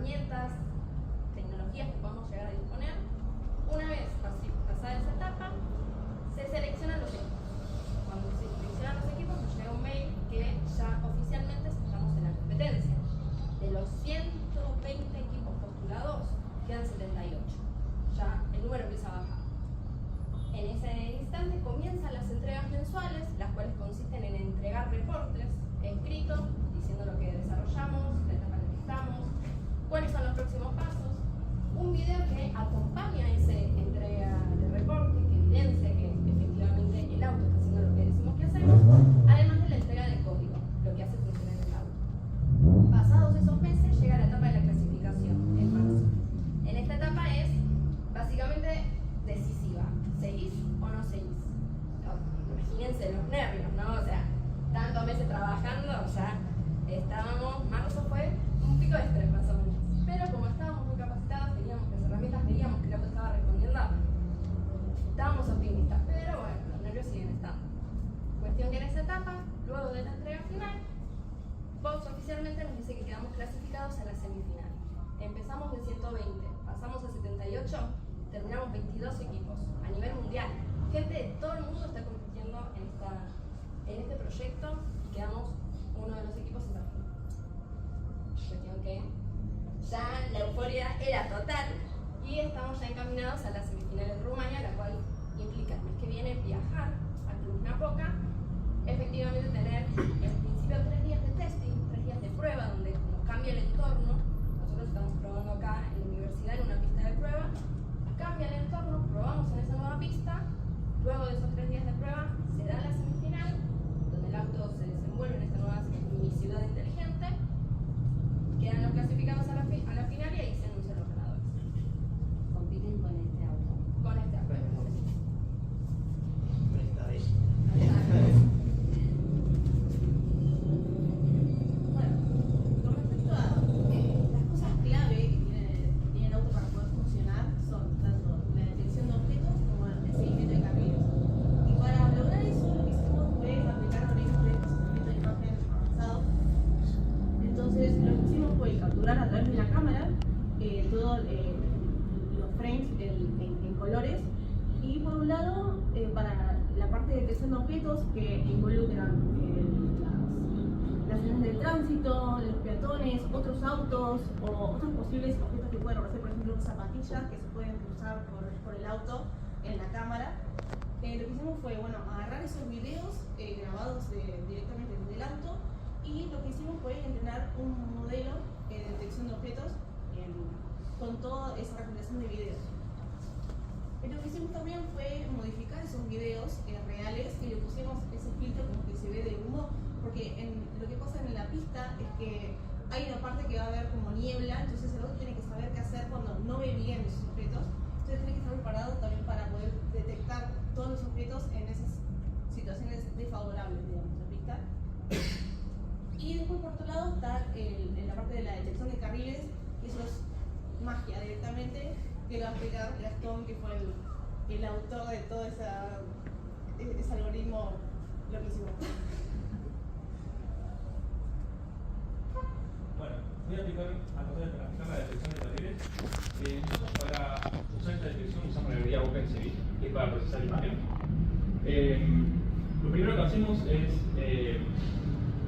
herramientas, tecnologías que podamos llegar a disponer. Una vez pasada esa etapa, se seleccionan los equipos. Cuando se seleccionan los equipos, nos llega un mail que ya oficialmente estamos en la competencia. De los 120 equipos postulados, quedan 78. Ya el número empieza a bajar. En ese instante comienzan las entregas mensuales, las cuales consisten en entregar reportes escritos, diciendo lo que desarrollamos, la etapa en la que estamos, cuáles son los próximos pasos, un video que acompaña esa entrega de reporte, que evidencia que efectivamente el auto está haciendo lo que decimos que hacemos, además de la entrega de código, lo que hace funcionar el auto. Pasados esos meses llega la etapa de la clasificación, en marzo. En esta etapa es básicamente decisiva. ¿Seguís o no seguís? Imagínense los nervios, ¿no? O sea, tantos meses trabajando, ya estábamos, marzo fue un pico de estrés más o menos. Pero como estábamos muy capacitados, teníamos las herramientas, veíamos que el auto estaba respondiendo, estábamos optimistas, pero bueno, los nervios siguen estando. Cuestión que en esa etapa, luego de la entrega final, Box oficialmente nos dice que quedamos clasificados a la semifinal. Empezamos de 120, pasamos a 78, terminamos 22 equipos a nivel mundial. Gente de todo el mundo está compitiendo en este proyecto y quedamos uno de los equipos en Argentina. Cuestión que ya la euforia era total y estamos ya encaminados a la semifinal en Rumania, la cual implica el mes que viene viajar a Cluj-Napoca, efectivamente tener en principio 3 días de testing, 3 días de prueba, donde como cambia el entorno, nosotros estamos probando acá en la universidad en una pista de prueba, cambia el entorno, probamos en esa nueva pista, luego de esos 3 días de prueba se da la semifinal, donde el auto se desenvuelve en esta nueva mini ciudad inteligente, quedan los clasificados a la final y ahí se anuncian los ganadores. Compiten con este auto. Con este auto. Con esta vez. Bueno, con respecto a las cosas clave que tiene el auto para poder funcionar son tanto la detección de objetos como el seguimiento de carriles. Y para lograr eso lo que hicimos fue aplicar algoritmos de procesamiento de imagen avanzado. Entonces lo que hicimos fue capturar a través de la cámara todos los frames en colores y por un lado para la parte de detección de objetos que involucran las señales de tránsito, los peatones, otros autos o otros posibles objetos que pueden aparecer, por ejemplo zapatillas que se pueden cruzar por el auto en la cámara. Lo que hicimos fue agarrar esos videos grabados directamente desde el auto y lo que hicimos fue entrenar un modelo de detección de objetos con toda esa representación de videos. Lo que hicimos también fue modificar esos videos reales y le pusimos ese filtro como que se ve de humo, porque lo que pasa en la pista es que hay una parte que va a haber como niebla, entonces el auto tiene que saber qué hacer cuando no ve bien esos objetos, entonces tiene que estar preparado también para poder detectar todos los objetos en esas situaciones desfavorables, digamos, de la pista. Y después por otro lado está en la parte de la detección de carriles, que eso es magia directamente, que lo va a explicar Gastón, que fue el autor de todo ese algoritmo loquísimo. Bueno, voy a aplicar la detección de carriles. Nosotros para usar esta detección usamos la librería OpenCV, que es para procesar imagen. Lo primero que hacemos es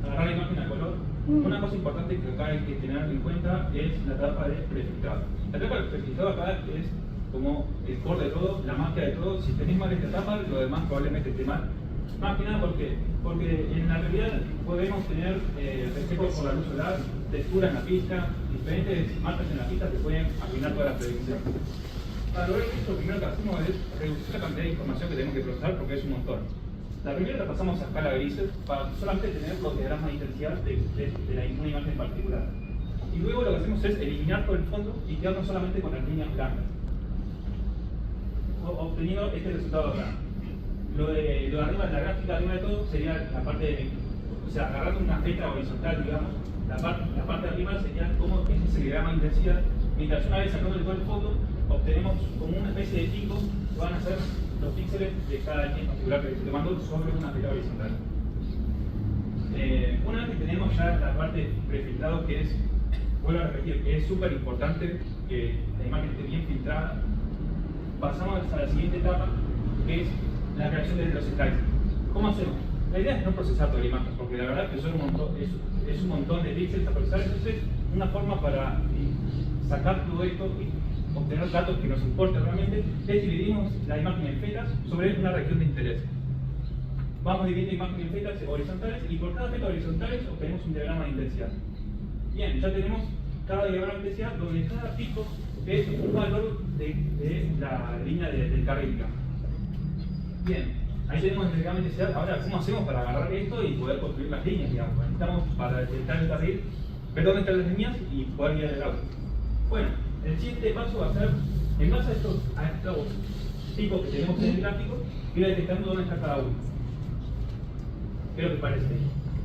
agarrar la imagen a color. Una cosa importante que acá hay que tener en cuenta es la etapa de prefiltrado. La etapa de prefiltrado acá es como el core de todo, la magia de todo. Si tenés mal esta etapa, lo demás probablemente esté mal. Más que nada porque en la realidad podemos tener respeto por la luz solar, textura en la pista, diferentes marcas en la pista que pueden arruinar toda la predicción. Para lograr esto, lo primero que hacemos es reducir la cantidad de información que tenemos que procesar porque es un montón. La primera la pasamos a escala grises para solamente tener los diagramas de intensidad de una imagen en particular. Y luego lo que hacemos es eliminar todo el fondo y quedarnos solamente con las líneas blancas, obteniendo este resultado acá. Lo de arriba, la gráfica arriba de todo, sería la parte de, o sea, agarrando una flecha horizontal, digamos, la parte de arriba sería como ese diagrama de intensidad, mientras una vez sacando todo el fondo, obtenemos como una especie de picos que van a ser los píxeles de cada línea en particular que se mandó sobre una flecha horizontal. Una vez que tenemos ya la parte prefiltrado, que es vuelvo a repetir, es súper importante que la imagen esté bien filtrada. Pasamos a la siguiente etapa, que es la creación de los slides. ¿Cómo hacemos? La idea es no procesar toda la imagen, porque la verdad es que son es un montón de píxeles a procesar. Entonces, una forma para sacar todo esto y obtener datos que nos importen realmente es dividimos la imagen en filas sobre una región de interés. Vamos dividiendo imagen en filas horizontales y por cada fila horizontales obtenemos un diagrama de intensidad. Bien, ya tenemos cada diagrama de intensidad donde cada pico es un valor de la línea del carril. Bien, ahí tenemos el diagrama de intensidad. Ahora, ¿cómo hacemos para agarrar esto y poder construir las líneas? Digamos? Necesitamos para detectar el carril, ver dónde están las líneas y poder guiar el auto. Bueno, el siguiente paso va a ser, en base a estos picos que tenemos en el gráfico, ir detectando dónde está cada uno. ¿Qué es lo que parece?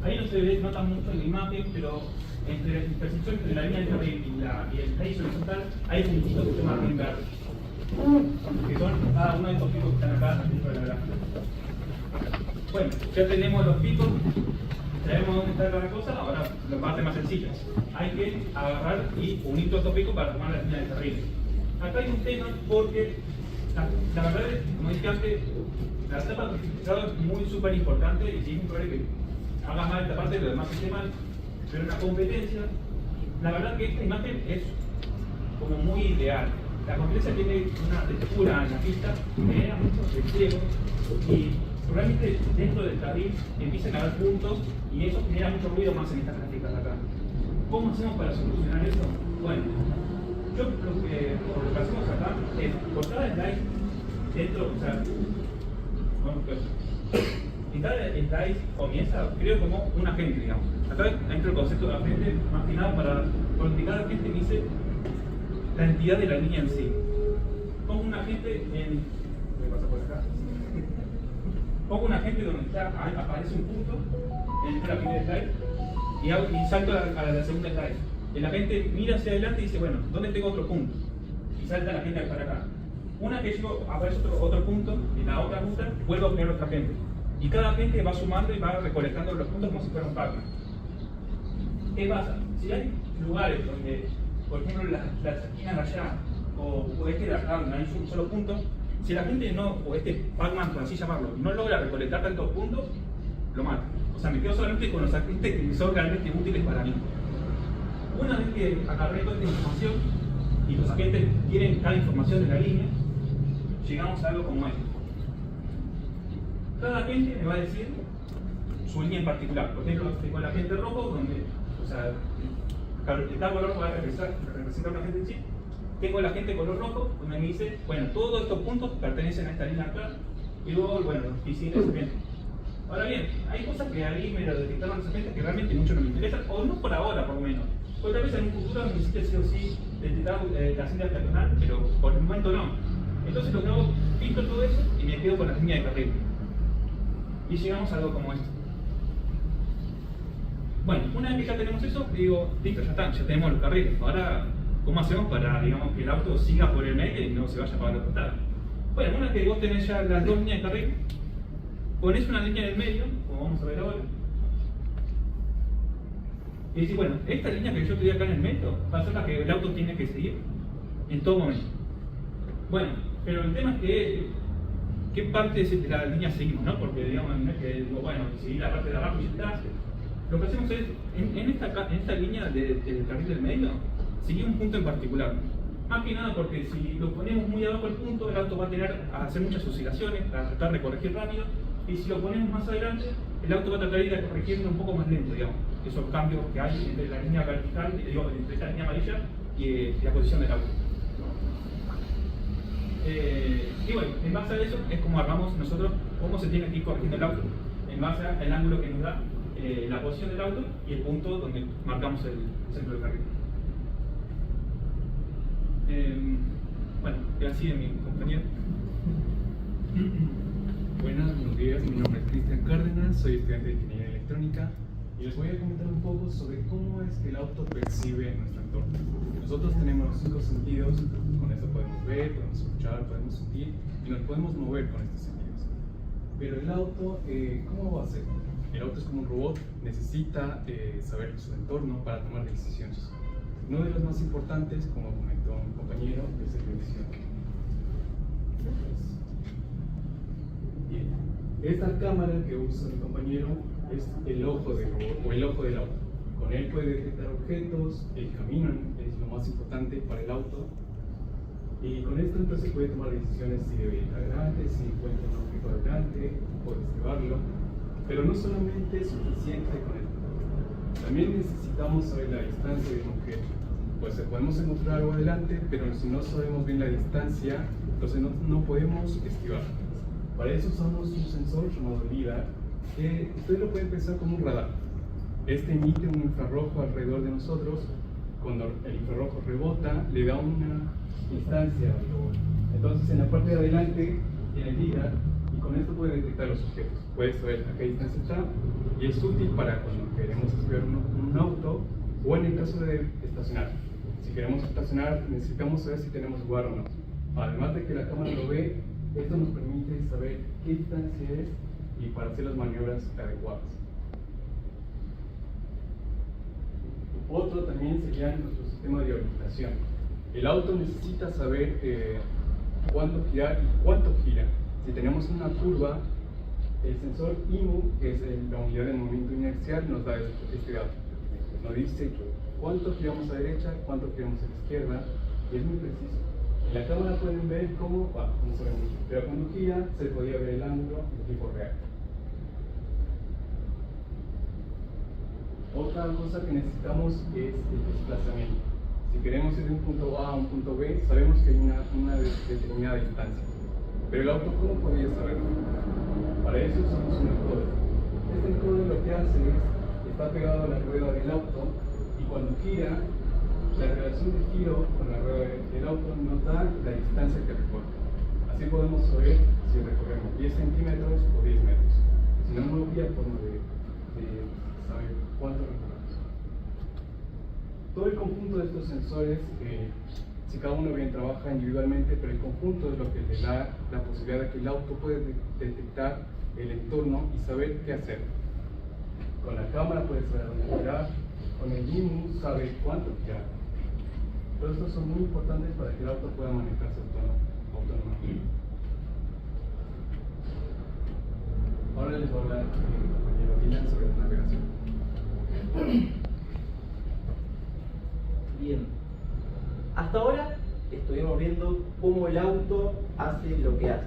Ahí no se nota mucho en la imagen, pero entre la intersección entre la línea del carril y el eje horizontal hay puntitos que se llaman en verde, que son cada uno de estos picos que están acá dentro de la gráfica. Bueno, ya tenemos los picos, sabemos dónde está cada cosa, ahora la parte más sencilla. Hay que agarrar y unir todos estos picos para tomar la línea del carril. Acá hay un tema porque la verdad es, como dije antes, la etapa de filtrado es muy súper importante y si es importante que hagas mal esta parte, lo demás esté mal. Pero en la competencia, la verdad que esta imagen es como muy ideal. La competencia tiene una textura en la pista que genera muchos despliegos y realmente dentro del carril empiezan a haber puntos y eso genera mucho ruido más en estas gráficas de acá. ¿Cómo hacemos para solucionar eso? Bueno, lo que hacemos acá es por cada slide dentro, o sea, y cada slide comienza, creo, como un agente, digamos. Acá entra el concepto de agente, más que nada porque cada agente dice la entidad de la línea en sí. Pongo un agente en. ¿Qué pasa por acá? Pongo un agente donde aparece un punto en la primera slide y salto a la segunda slide. El agente mira hacia adelante y dice, bueno, ¿dónde tengo otro punto? Y salta la agente para acá. Una que llego, aparece otro punto en la otra ruta, vuelvo a crear otra agente. Y cada agente va sumando y va recolectando los puntos como si fuera un Pac-Man. ¿Qué pasa? Si hay lugares donde, por ejemplo, las esquinas allá o este de acá donde hay un solo punto, si la gente no, o este Pac-Man, por así llamarlo, no logra recolectar tantos puntos, lo mata. O sea, me quedo solamente con los agentes que son realmente útiles para mí. Una vez que agarré toda esta información y los agentes tienen cada información de la línea, llegamos a algo como esto. Cada agente me va a decir su línea en particular. Por ejemplo, tengo el agente rojo, donde, o sea, cada color va a representar un agente en sí. Tengo el agente color rojo, donde me dice, bueno, todos estos puntos pertenecen a esta línea acá, y luego, bueno, y siguen ese agente. Ahora bien, hay cosas que ahí me lo detectaron los agentes que realmente mucho no me interesan, o no por ahora, por lo menos. O tal vez en un futuro necesite sí o sí detectar la cinta peatonal, pero por el momento no. Entonces lo que hago, pinto todo eso y me quedo con la línea de carril. Y llegamos a algo como esto. Bueno, una vez que ya tenemos eso, digo, listo, ya está, ya tenemos los carriles. Ahora, ¿cómo hacemos para, digamos, que el auto siga por el medio y no se vaya para la costada? Bueno, una vez que vos tenés ya las dos líneas de carril, ponés una línea en el medio, como vamos a ver ahora, y decís, bueno, esta línea que yo estoy acá en el medio va a ser la que el auto tiene que seguir en todo momento. Bueno, pero el tema es que ¿qué parte de la línea seguimos? ¿No? Porque digamos, no es que digo, bueno, seguir la parte de abajo y ya está. Lo que hacemos es, en esta línea del carril del medio, seguir un punto en particular. Más que nada porque si lo ponemos muy abajo el punto, el auto va a tener a hacer muchas oscilaciones, a tratar de corregir rápido, y si lo ponemos más adelante, el auto va a tratar de ir corrigiendo un poco más lento, digamos, esos cambios que hay entre la línea vertical, entre esta línea amarilla y la posición del auto. Y bueno, en base a eso es como armamos nosotros cómo se tiene que ir corrigiendo el auto, en base al ángulo que nos da la posición del auto y el punto donde marcamos el centro del carril. Bueno, y así de mi compañero. Buenos días, mi nombre es Cristian Cárdenas, soy estudiante de Ingeniería Electrónica y les voy a comentar un poco sobre cómo es que el auto percibe nuestro entorno. Nosotros tenemos los 5 sentidos, con esto podemos ver, podemos escuchar, podemos sentir y nos podemos mover con estos sentidos. Pero el auto, ¿cómo va a ser? El auto es como un robot, necesita saber su entorno para tomar decisiones. Uno de los más importantes, como comentó mi compañero, es el de visión. Bien. Esta cámara que usa mi compañero es el ojo del robot o el ojo del auto. Con él puede detectar objetos, el camino es lo más importante para el auto. Y con esto entonces puede tomar decisiones si debe ir adelante, si encuentra un objeto adelante, puede esquivarlo. Pero no solamente es suficiente con esto. También necesitamos saber la distancia de un objeto. Pues podemos encontrar algo adelante, pero si no sabemos bien la distancia, entonces no podemos esquivar. Para eso usamos un sensor llamado LIDAR, que ustedes lo pueden pensar como un radar. Este emite un infrarrojo alrededor de nosotros. Cuando el infrarrojo rebota, le da una distancia al robot. Entonces en la parte de adelante tiene el LIDAR y con esto puede detectar los objetos. Puede saber a qué distancia está y es útil para cuando queremos esquivar un auto o en el caso de estacionar. Si queremos estacionar necesitamos saber si tenemos lugar o no. Además de que la cámara lo ve, esto nos permite saber qué distancia es y para hacer las maniobras adecuadas. Otro también sería nuestro sistema de orientación. El auto necesita saber cuándo girar y cuánto gira. Si tenemos una curva, el sensor IMU, que es la unidad de movimiento inercial, nos da este dato. Nos dice cuánto giramos a la derecha, cuánto giramos a la izquierda, y es muy preciso. En la cámara pueden ver cómo va, no se ve mucho, pero cuando gira se podía ver el ángulo en tiempo real. Otra cosa que necesitamos es el desplazamiento. Si queremos ir de un punto A a un punto B, sabemos que hay una determinada distancia. Pero el auto, ¿cómo podría saberlo? Para eso usamos un encoder. Este encoder lo que hace es, está pegado a la rueda del auto y cuando gira, la relación de giro con la rueda del auto nos da la distancia que recorre. Así podemos saber si recorremos 10 centímetros o 10 metros. Si no, no habría forma de saber cuánto recorremos. Todo el conjunto de estos sensores, si cada uno bien trabaja individualmente, pero el conjunto es lo que le da la posibilidad de que el auto puede detectar el entorno y saber qué hacer. Con la cámara puede saber dónde girar, con el IMU sabe cuánto girar. Todos estos son muy importantes para que el auto pueda manejarse autónomamente. Ahora les voy a hablar a mi compañero Dylan sobre la navegación. Bien, hasta ahora estuvimos viendo cómo el auto hace lo que hace.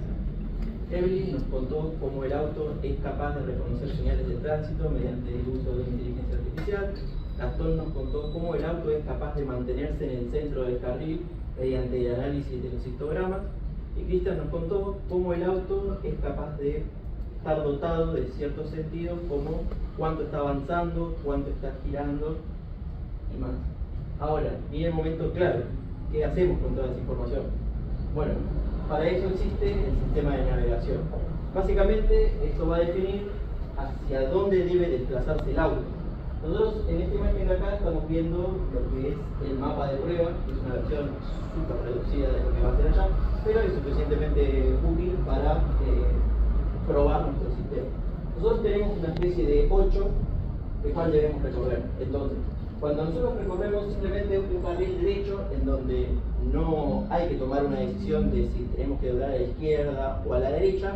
Evelyn nos contó cómo el auto es capaz de reconocer señales de tránsito mediante el uso de inteligencia artificial. Gastón nos contó cómo el auto es capaz de mantenerse en el centro del carril mediante el análisis de los histogramas. Y Cristian nos contó cómo el auto es capaz de estar dotado de ciertos sentidos como cuánto está avanzando, cuánto está girando y más. Ahora, viene el momento clave. ¿Qué hacemos con toda esa información? Bueno, para eso existe el sistema de navegación. Básicamente, esto va a definir hacia dónde debe desplazarse el auto. Nosotros en esta imagen de acá estamos viendo lo que es el mapa de prueba, que es una versión súper reducida de lo que va a hacer allá, pero es suficientemente útil para probar nuestro sistema. Nosotros tenemos una especie de 8, el cual debemos recorrer. Entonces, cuando nosotros recorremos simplemente un carril derecho en donde no hay que tomar una decisión de si tenemos que doblar a la izquierda o a la derecha,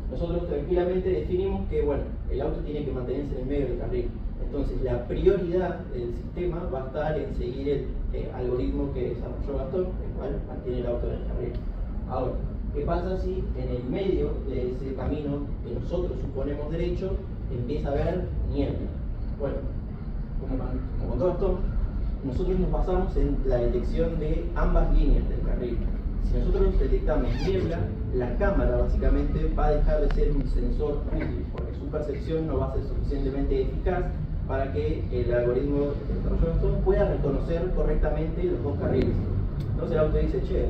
nosotros tranquilamente definimos que bueno, el auto tiene que mantenerse en el medio del carril. Entonces la prioridad del sistema va a estar en seguir el algoritmo que desarrolló Gastón, el cual mantiene el auto en el carril. Ahora, ¿qué pasa si en el medio de ese camino que nosotros suponemos derecho empieza a haber niebla? Bueno, como contó Gastón, nosotros nos basamos en la detección de ambas líneas del carril. Si nosotros detectamos niebla, la cámara básicamente va a dejar de ser un sensor útil, porque su percepción no va a ser suficientemente eficaz para que el algoritmo de desarrollo de Gastón pueda reconocer correctamente los dos carriles. Entonces el auto dice, che,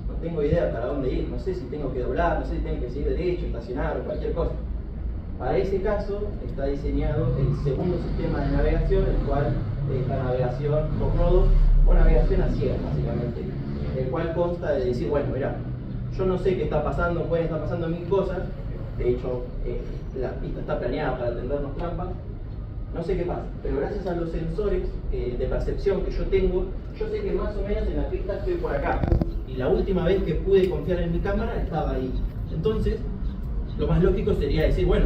no tengo idea para dónde ir, no sé si tengo que doblar, no sé si tengo que seguir derecho, estacionar o cualquier cosa. Para ese caso está diseñado el segundo sistema de navegación, el cual es la navegación por nodos o navegación a ciegas, básicamente, el cual consta de decir, bueno, mira, yo no sé qué está pasando, pueden estar pasando mil cosas, de hecho la pista está planeada para atendernos trampas, No sé qué pasa, pero gracias a los sensores de percepción que yo tengo, yo sé que más o menos en la pista estoy por acá. Y la última vez que pude confiar en mi cámara estaba ahí. Entonces, lo más lógico sería decir, bueno,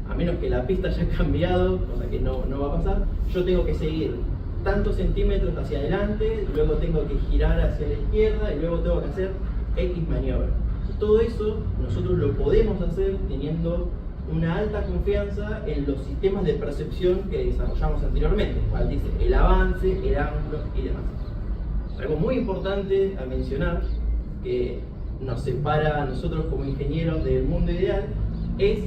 a menos que la pista haya cambiado, cosa que no va a pasar, yo tengo que seguir tantos centímetros hacia adelante, luego tengo que girar hacia la izquierda y luego tengo que hacer X maniobra. Todo eso nosotros lo podemos hacer teniendo una alta confianza en los sistemas de percepción que desarrollamos anteriormente, cual dice el avance, el ángulo y demás. Algo muy importante a mencionar, que nos separa a nosotros como ingenieros del mundo ideal, es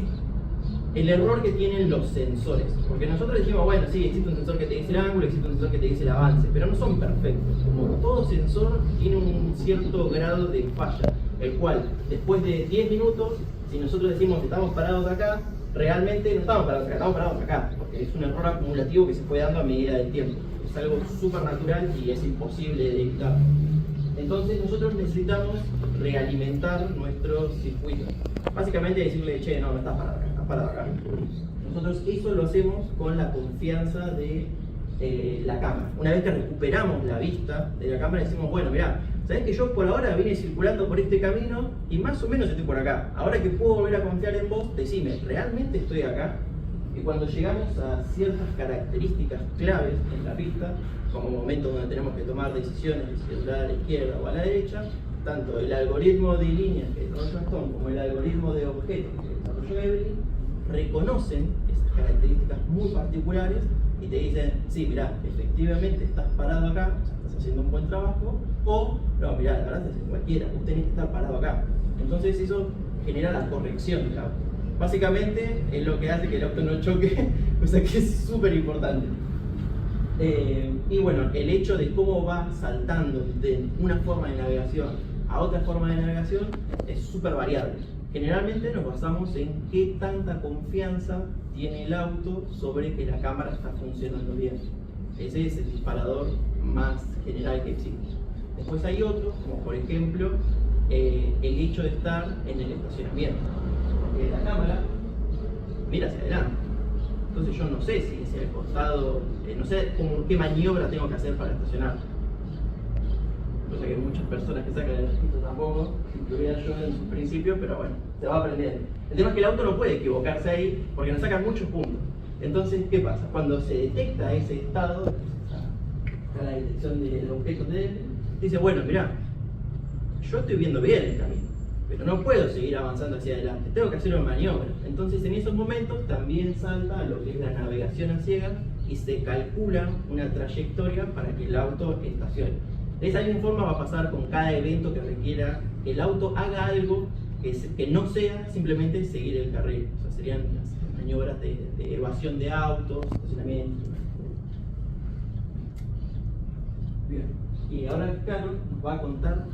el error que tienen los sensores. Porque nosotros decimos, bueno, sí, existe un sensor que te dice el ángulo, existe un sensor que te dice el avance, pero no son perfectos. Como todo sensor tiene un cierto grado de falla, el cual después de 10 minutos, si nosotros decimos que estamos parados acá, realmente no estamos parados acá, estamos parados acá, porque es un error acumulativo que se fue dando a medida del tiempo. Es algo súper natural y es imposible de evitar. Entonces nosotros necesitamos realimentar nuestros circuitos. Básicamente decirle, che, no estás parado acá, estás parado acá. Nosotros eso lo hacemos con la confianza de la cámara. Una vez que recuperamos la vista de la cámara, decimos, bueno, mirá, sabés que yo por ahora vine circulando por este camino y más o menos estoy por acá. Ahora que puedo volver a confiar en vos, decime, ¿realmente estoy acá? Y cuando llegamos a ciertas características claves en la pista, como momentos donde tenemos que tomar decisiones de si a la izquierda o a la derecha, tanto el algoritmo de líneas que desarrolló Stone como el algoritmo de objetos que desarrolló Evelyn reconocen esas características muy particulares y te dicen, sí, mirá, efectivamente estás parado acá, o sea, estás haciendo un buen trabajo, o no, mirá, la verdad es cualquiera, vos tenés que estar parado acá. Entonces eso genera la corrección del auto. Básicamente es lo que hace que el auto no choque, o sea que es súper importante. Y bueno, el hecho de cómo va saltando de una forma de navegación a otra forma de navegación es súper variable. Generalmente nos basamos en qué tanta confianza tiene el auto sobre que la cámara está funcionando bien. Ese es el disparador más general que existe. Después hay otros, como por ejemplo el hecho de estar en el estacionamiento. Porque la cámara mira hacia adelante. Entonces yo no sé si hacia el costado, no sé qué maniobra tengo que hacer para estacionar. Cosa que muchas personas que sacan el registro tampoco, incluida yo en sus principios, pero bueno, se va aprendiendo. El tema es que el auto no puede equivocarse ahí porque nos sacan muchos puntos. Entonces, ¿qué pasa? Cuando se detecta ese estado, está la detección de objetos de él, dice, bueno, mirá, yo estoy viendo bien el camino, pero no puedo seguir avanzando hacia adelante, tengo que hacer una maniobra. Entonces en esos momentos también salta a lo que es la navegación a ciegas y se calcula una trayectoria para que el auto estacione. De esa misma forma va a pasar con cada evento que requiera que el auto haga algo que no sea simplemente seguir el carril. O sea, serían las maniobras de evasión de autos, estacionamiento. Bien. Y ahora Carlos nos va a contar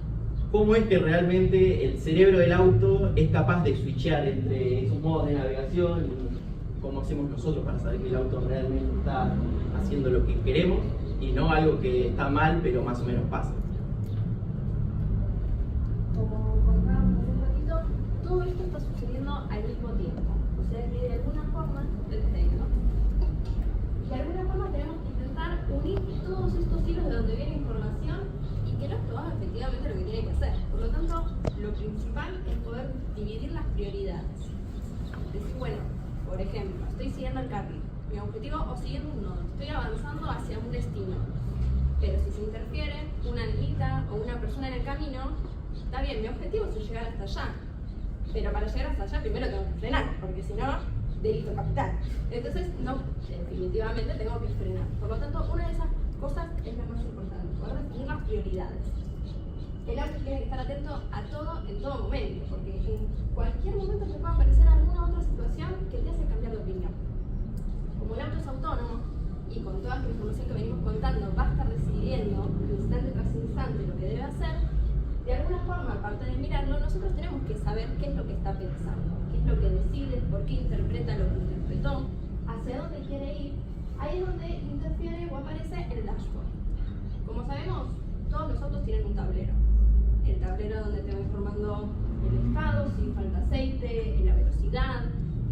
cómo es que realmente el cerebro del auto es capaz de switchear entre esos modos de navegación y cómo hacemos nosotros para saber que el auto realmente está haciendo lo que queremos y no algo que está mal pero más o menos pasa. Como contábamos hace un ratito, todo esto está sucediendo al mismo tiempo. O sea que de alguna forma, tenemos que intentar unir todos estos hilos de donde viene información y que el auto haga efectivamente lo que tiene que hacer. Por lo tanto, lo principal es poder dividir las prioridades. Decir, bueno, por ejemplo, estoy siguiendo el carril, mi objetivo o siguiendo un nodo, estoy avanzando hacia un destino, pero si se interfiere una animita o una persona en el camino, está bien, mi objetivo es llegar hasta allá, pero para llegar hasta allá primero tengo que frenar, porque si no, delito capital. Entonces, no, definitivamente tengo que frenar. Por lo tanto, una de esas cosas es la más importante, poder definir las prioridades. El auto tiene que estar atento a todo en todo momento, porque en cualquier momento te puede aparecer alguna otra situación que te hace cambiar de opinión. Como el auto es autónomo y con toda esta información que venimos contando va a estar decidiendo instante tras instante lo que debe hacer, de alguna forma, aparte de mirarlo, nosotros tenemos que saber qué es lo que está pensando, qué es lo que decide, por qué interpreta lo que interpretó, hacia dónde quiere ir. Ahí es donde interfiere o aparece el dashboard. Como sabemos, todos los autos tienen un tablero. El tablero donde te va informando el estado, si falta aceite, la velocidad.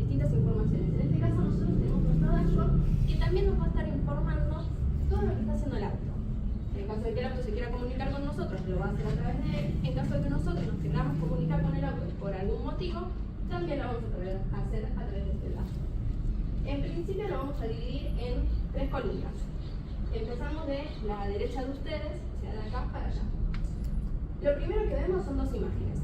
distintas informaciones. En este caso nosotros tenemos nuestro dashboard que también nos va a estar informando todo lo que está haciendo el auto. En caso de que el auto se quiera comunicar con nosotros, lo va a hacer a través de él. En caso de que nosotros nos queramos comunicar con el auto por algún motivo, también lo vamos a hacer a través de este dashboard. En principio lo vamos a dividir en 3 columnas. Empezamos de la derecha de ustedes, o sea, de acá para allá. Lo primero que vemos son 2 imágenes.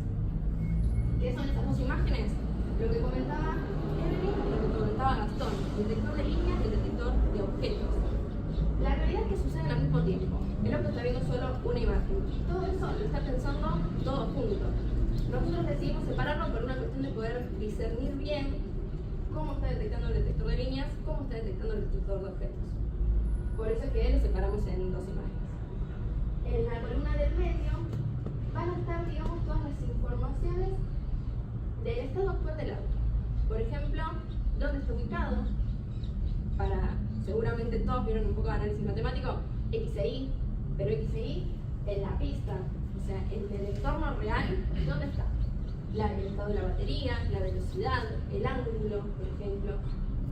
¿Qué son esas 2 imágenes? Lo que comentaba Evelyn, lo que comentaba Gastón, el detector de líneas y el detector de objetos. La realidad es que suceden al mismo tiempo. El auto está viendo solo una imagen. Todo eso lo está pensando todo junto. Nosotros decidimos separarlo por una cuestión de poder discernir bien cómo está detectando el detector de líneas, cómo está detectando el detector de objetos. Por eso es que lo separamos en 2 imágenes. En la columna del medio van a estar, digamos, todas las informaciones del estado actual del auto. Por ejemplo, dónde está ubicado, seguramente todos vieron un poco de análisis matemático, X e Y, pero X e Y en la pista, o sea, en el entorno real, ¿dónde está? El estado de la batería, la velocidad, el ángulo, por ejemplo,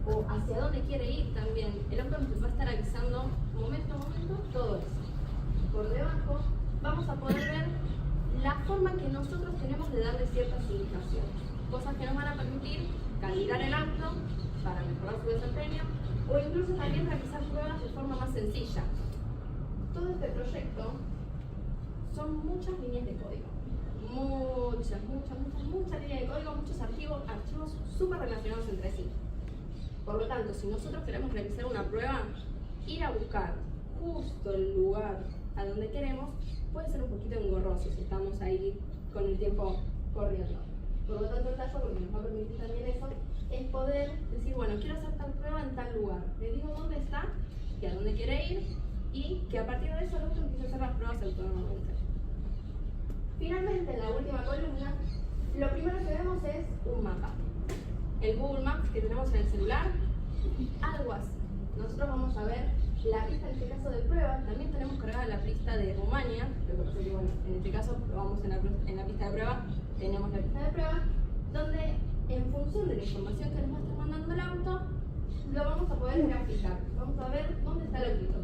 o hacia dónde quiere ir también. El auto nos va a estar avisando momento a momento todo eso. Por debajo vamos a poder ver la forma que nosotros tenemos de darle ciertas indicaciones, cosas que nos van a permitir calibrar el auto para mejorar su desempeño o incluso también realizar pruebas de forma más sencilla. Todo este proyecto son muchas líneas de código, muchas líneas de código, muchos archivos súper relacionados entre sí. Por lo tanto, si nosotros queremos realizar una prueba, ir a buscar justo el lugar a donde queremos puede ser un poquito engorroso si estamos ahí con el tiempo corriendo. Por lo tanto, el dashboard, porque nos va a permitir también eso, es poder decir, bueno, quiero hacer tal prueba en tal lugar. Le digo dónde está y a dónde quiere ir y que a partir de eso el auto empiece a hacer las pruebas autónomamente. Finalmente, en la última columna, lo primero que vemos es un mapa. El Google Maps que tenemos en el celular, algo así. Nosotros vamos a ver la pista, en este caso de prueba. También tenemos cargada la pista de Rumania, lo que pasa es que, bueno, en este caso probamos en la pista de prueba, tenemos la pista de prueba, donde en función de la información que nos va a estar mandando el auto, lo vamos a poder graficar. Vamos a ver dónde está el autito.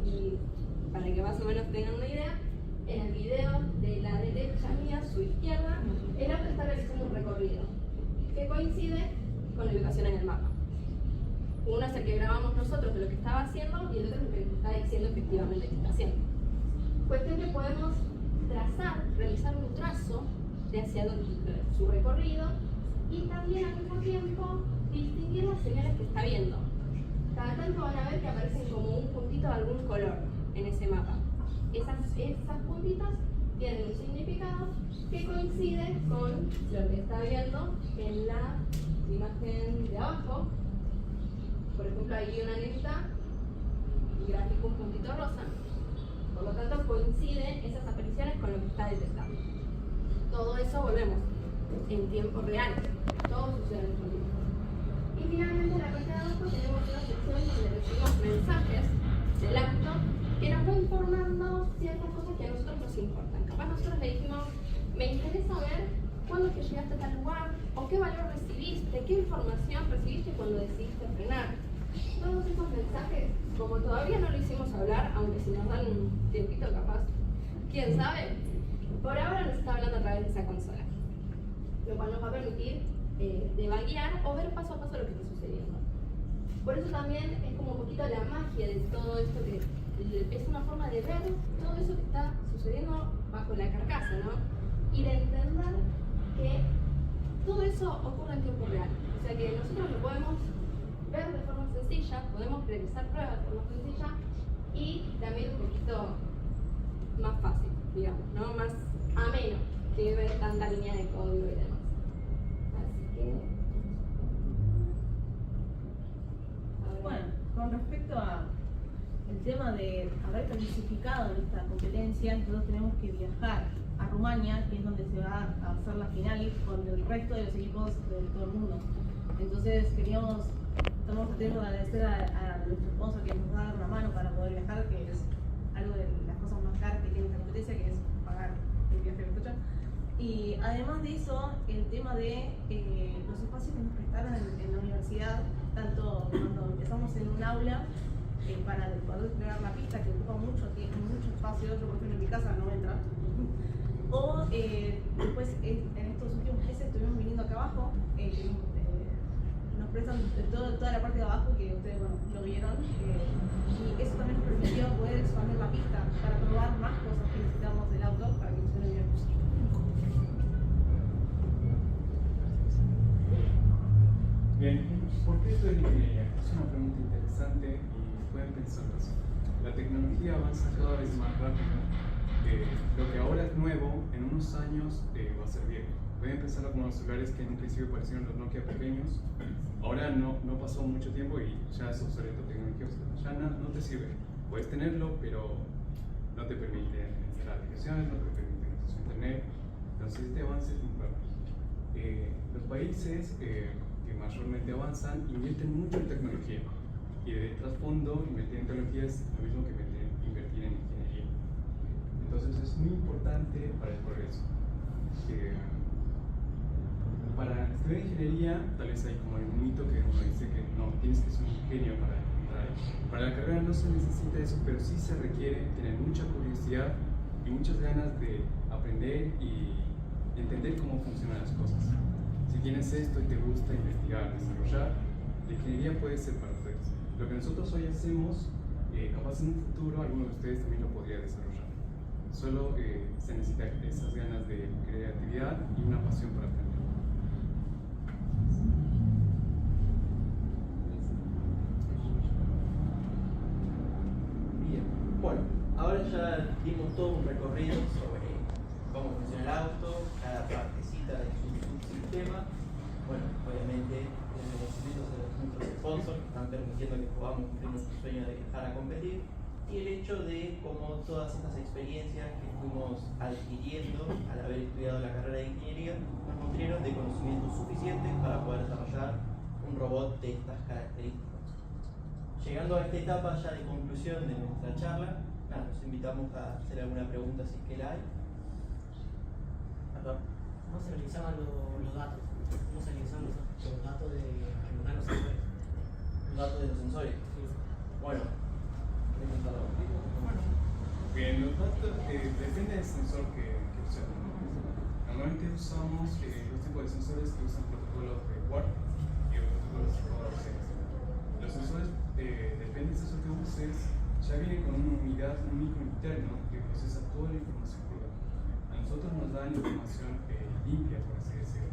Sí, para que más o menos tengan una idea, en el video de la derecha mía, su izquierda, el auto está realizando un recorrido que coincide con la ubicación en el mapa. Uno es el que grabamos nosotros de lo que estaba haciendo y el otro es el que está diciendo efectivamente que está haciendo. Cuestión que podemos trazar, realizar un trazo de hacia dónde su recorrido y también al mismo tiempo distinguir las señales que está viendo. Cada tanto van a ver que aparecen como un puntito de algún color en ese mapa. Esas puntitas tienen un significado que coincide con lo que está viendo en la imagen de abajo. Por ejemplo, hay una negrita y gráfico un puntito rosa. Por lo tanto, coinciden esas apariciones con lo que está detectando. Todo eso volvemos en tiempo real. Todo sucede en tiempo real. Y finalmente, en la parte de abajo tenemos una sección donde recibimos mensajes del auto que nos va informando ciertas cosas que a nosotros nos importan. Capaz nosotros le dijimos, me interesa ver cuándo es que llegaste a tal lugar, o qué valor recibiste, qué información recibiste cuando decidiste frenar. Todos esos mensajes, como todavía no lo hicimos hablar, aunque si nos dan un tiempito capaz, quién sabe, por ahora nos está hablando a través de esa consola, lo cual nos va a permitir devaguear o ver paso a paso lo que está sucediendo. Por eso también es como un poquito la magia de todo esto, que es una forma de ver todo eso que está sucediendo bajo la carcasa, ¿no? Y de entender que todo eso ocurre en tiempo real. O sea que nosotros lo podemos ver de forma sencilla, podemos realizar pruebas de forma sencilla y también un poquito más fácil, digamos, ¿no? Más ameno que ver tanta línea de código y demás. Así que... Bueno, con respecto a el tema de haber clasificado en esta competencia, nosotros tenemos que viajar a Rumania, que es donde se va a hacer la final con el resto de los equipos de todo el mundo. Entonces estamos atentos de agradecer a nuestro sponsor que nos va a dar una mano para poder viajar, que es algo de las cosas más caras que tiene esta competencia, que es pagar el viaje de coche. Y Además de eso, el tema de los espacios que nos prestaron en la universidad, tanto cuando empezamos en un aula para poder crear la pista, que ocupa mucho tiempo, mucho espacio, yo por ejemplo en mi casa no entra, o después en estos últimos meses estuvimos viniendo acá abajo, nos prestan toda la parte de abajo que ustedes bueno, lo vieron, y eso también nos permitió poder expandir la pista para probar más cosas que necesitamos del auto para que funcione bien. Bien, ¿por qué esto es ingeniería? Es una pregunta interesante y pueden pensarlo así. La tecnología avanza cada vez más rápido. Lo que ahora es nuevo, en unos años va a ser viejo. Pueden pensarlo como los celulares que en un principio parecieron los Nokia pequeños. Ahora no pasó mucho tiempo y ya es obsoleto, tecnología obsoleta. Ya no te sirve. Puedes tenerlo, pero no te permite instalar aplicaciones, no te permite acceso a internet. Entonces este avance es muy rápido. Los países que mayormente avanzan invierten mucho en tecnología y de trasfondo invertir en tecnología es lo mismo que invertir en ingeniería. Entonces es muy importante para el progreso. Para estudiar ingeniería, tal vez hay como un mito que uno dice que no, tienes que ser un genio para entrar ahí. Para la carrera no se necesita eso, pero sí se requiere tener mucha curiosidad y muchas ganas de aprender y entender cómo funcionan las cosas. Si tienes esto y te gusta investigar, desarrollar, la ingeniería puede ser para ustedes. Lo que nosotros hoy hacemos, capaz en un futuro alguno de ustedes también lo podría desarrollar. Solo se necesita esas ganas de creatividad y una pasión para aprender. Bien, bueno, ahora ya dimos todo un recorrido sobre cómo funciona el auto, cada partecita de su subsistema. Bueno, obviamente, desde los servicios de nuestros sponsors que están permitiendo que podamos cumplir nuestro sueño de viajar a competir, y el hecho de cómo todas estas experiencias que fuimos adquiriendo al haber estudiado la carrera de ingeniería nos nutrieron de conocimientos suficientes para poder desarrollar un robot de estas características. Llegando a esta etapa ya de conclusión de nuestra charla, los invitamos a hacer alguna pregunta si es que la hay. Perdón. ¿Cómo se realizaban los datos? ¿Cómo se realizaban los datos de los sensores? Los datos de los sensores. Sí. Bueno, ¿querés contarlo? Bien, los datos depende del sensor que usemos. Normalmente usamos los tipos de sensores que usan protocolos de WARP y protocolos de ROC. Los sensores, depende del sensor que uses, ya vienen con una unidad, un micro interno que procesa toda la información cruda. A nosotros nos dan información limpia, por así decirlo.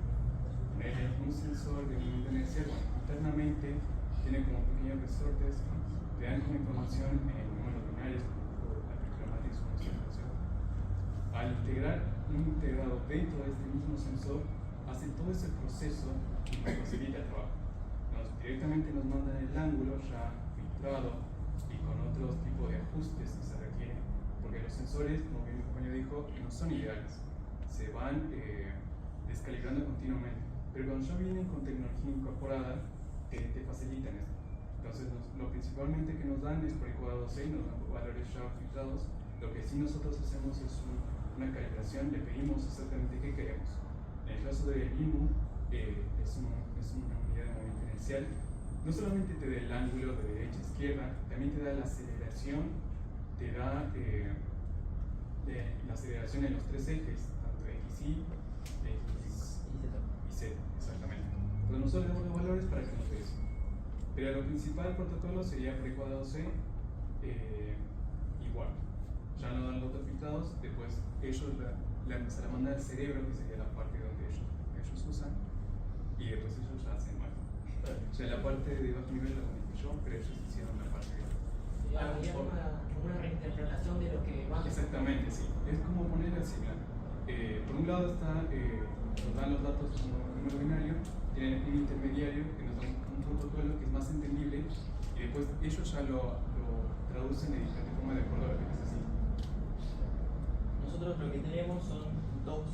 Un sensor de movimiento inercial, internamente tiene como pequeños resortes que te dan como información en números binarios, al integrar un integrado dentro de este mismo sensor, hace todo ese proceso y nos facilita el trabajo. Directamente nos mandan el ángulo ya filtrado y con otros tipos de ajustes que se requieren, porque los sensores, como bien mi compañero dijo, no son ideales, se van descalibrando continuamente, pero cuando ya vienen con tecnología incorporada, te facilitan esto. Entonces, lo principalmente que nos dan es por el cuadrado 6, nos dan valores ya filtrados. Lo que sí nosotros hacemos es una calibración, le pedimos exactamente qué queremos. En el caso del IMU, es una unidad de movimiento inercial. No solamente te da el ángulo de derecha a izquierda, también te da la aceleración, te da la aceleración en los tres ejes, tanto X, Y, X y Z, exactamente. Entonces nosotros damos los valores para que nos dé eso. Pero lo principal protocolo sería por el cuadrado C, igual. Ya no dan los datos filtrados, después ellos se la mandan al cerebro, que sería la parte donde ellos usan, y después ellos ya hacen mal. Ya la parte de bajo nivel la conozco yo, pero ellos hicieron la parte de Había una reinterpretación de lo que va. Exactamente, sí. Es como poner así, mira. Por un lado nos dan los datos como número binario, tienen un intermediario que nos da un protocolo que es más entendible, y después ellos ya lo traducen de diferente forma de acuerdo a lo que necesitan. Nosotros lo que tenemos son dos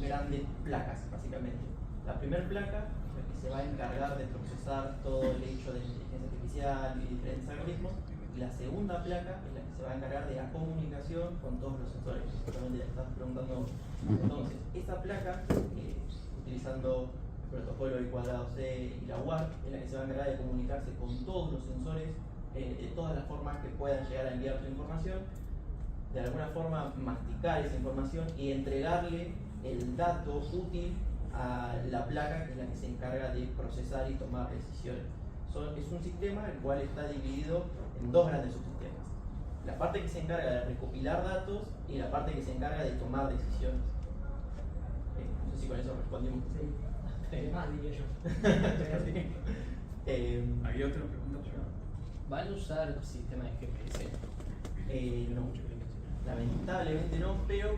grandes placas, básicamente. La primera placa, la que se va a encargar de procesar todo el hecho de inteligencia artificial y diferentes algoritmos, Y la segunda placa es la que se va a encargar de la comunicación con todos los sensores. Justamente le estás preguntando. Entonces, esa placa, utilizando el protocolo I2C y la UART, es la que se va a encargar de comunicarse con todos los sensores de todas las formas que puedan llegar a enviar su información, de alguna forma masticar esa información y entregarle el dato útil a la placa, que es la que se encarga de procesar y tomar decisiones. Es un sistema el cual está dividido en dos grandes subsistemas. La parte que se encarga de recopilar datos y la parte que se encarga de tomar decisiones. No sé si con eso respondimos. Más diría yo. ¿Había otra pregunta? ¿Van a usar sistema de GPS? No, lamentablemente no, pero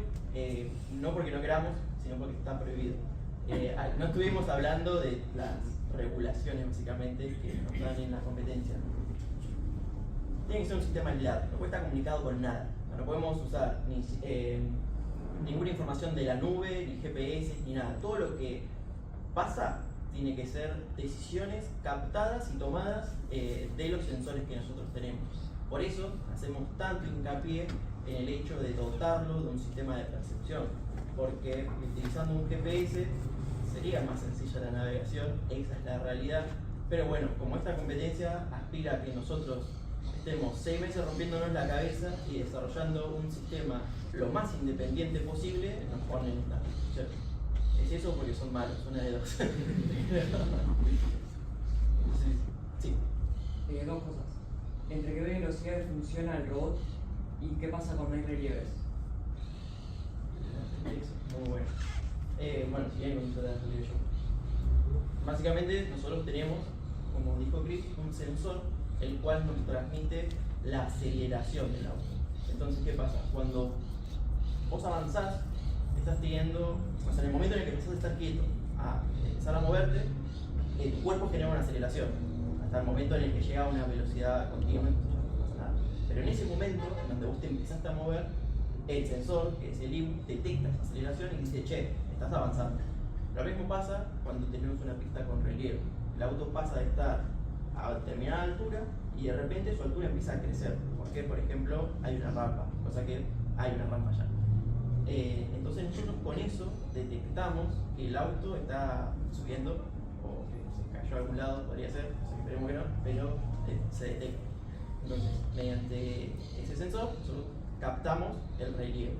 no porque no queramos, sino porque está prohibido. No estuvimos hablando de las regulaciones básicamente que nos dan en la competencia. Tiene que ser un sistema aislado, no puede estar comunicado con nada. No podemos usar ninguna información de la nube, ni GPS, ni nada. Todo lo que pasa tiene que ser decisiones captadas y tomadas de los sensores que nosotros tenemos. Por eso hacemos tanto hincapié en el hecho de dotarlo de un sistema de percepción, porque utilizando un GPS sería más sencilla la navegación, esa es la realidad, pero bueno, como esta competencia aspira a que nosotros estemos 6 meses rompiéndonos la cabeza y desarrollando un sistema lo más independiente posible, nos ponen esta posición. ¿Es eso porque son malos? Una de dos. Sí. Dos cosas. ¿Entre qué velocidades funciona el robot y qué pasa cuando hay relieves? Muy bueno. Bueno, si bien con la yo. Básicamente nosotros tenemos, como dijo Chris, un sensor el cual nos transmite la aceleración del auto. Entonces, ¿qué pasa? Cuando vos avanzás, estás teniendo, o sea, en el momento en el que empezás a estar quieto, a empezar a moverte, tu cuerpo genera una aceleración, hasta el momento en el que llega a una velocidad continua, no pasa nada. Pero en ese momento, en donde vos te empezaste a mover, el sensor, que es el IU, detecta esa aceleración y dice, che, estás avanzando. Lo mismo pasa cuando tenemos una pista con relieve. El auto pasa de estar a determinada altura y de repente su altura empieza a crecer, porque por ejemplo hay una rampa, cosa que hay una rampa ya. Entonces nosotros con eso detectamos que el auto está subiendo o que se cayó a algún lado, podría ser, o sea, esperemos que no, pero se detecta. Entonces, mediante ese sensor nosotros captamos el relieve